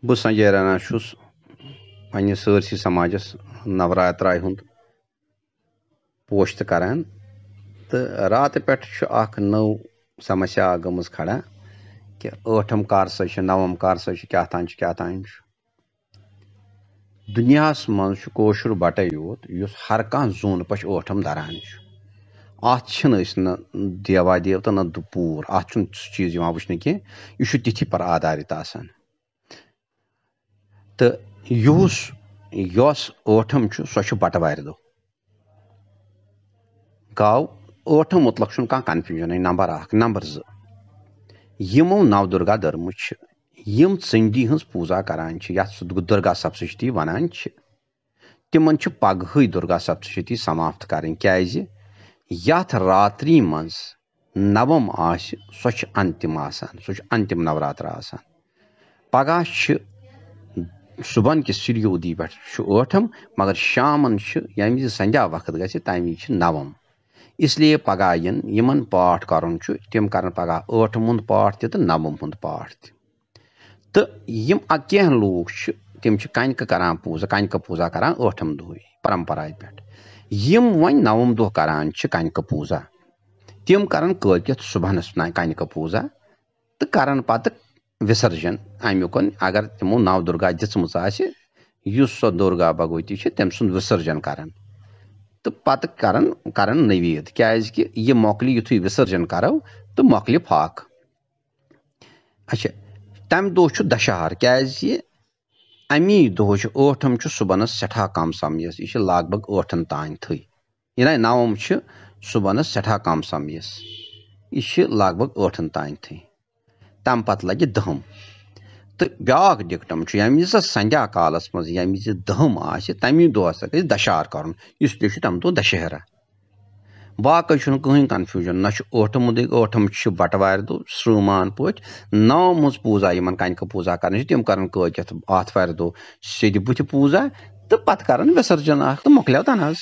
बह संजय राणा पन्नस सरसी समाजस नवरात्राय हुंद पोश करान तो रात पे नौ समस्या गम खड़ा कि ठम कार नवम कार क्या दुनिया मज कोशुर बटे योत हर कह जून पश ठम दरान अत न देवा देवता न दुपूर अत चीज वुचन कह यह तिथि पर आधारित आसान तो युस ठम सो बटवार दो गो ठम मुतलक कह कन्फ्यूजन नंबर 1 नंबर 2 यमो नवदुर्गा दर्म यम चंडी हज पूजा करान दुर्गा सप्तशती वनान तिमन पगह दुर्गा सप्तशती समाप्त करें यथ रात्रि मज नवम सो अंतिम अंतिम नवरात्र आसान पगह सुबह कि सूर्योदय पे ठम मगर शामन यम संध्या वक्त ग तमी नवम इसलिए पगह यमन पाठ करन तिम कर पगह ठम हुंद पाठ तो नवम हुंद पाठ तो यम कह लूक तिम कनक करान पूजा कनक पूजा करान ठम दह परंपरा पे यम वन नवम दह करान कनक पूजा तिम करान कलत सुबहनस कनक पूजा तो करान पत विसर्जन अमुक अगर तिमो नव दुर्गा दिम सो दुर्गा भगवती तम सुंद विसर्जन करान तो पत करान नवेद क्या यह मोकल युथु विसर्जन करो तो मोकल फाक अच्छा तम दह दशहर क्या अमी दह ठम सुबह सठा कम समयस यह लग भग 8 तान थी यह नवम सुबह सठा कम समयस यह लग भग 8 तान थी तम पत लगे दहम तो ब्याक डिक्टम यम संध्या कालस मज यम दहम तमी दह ग दशहर कर इसलिए तम दह दशहरा बाकी कहीं कन्फ्यूजन ना ठम ठम बटवार दो श्रमान पे नव मज पूजा इन कनक पूजा कर तिम कर आतवार दो सिद बुथ पूजा तो पत कर विसर्जन तो मोकल तन।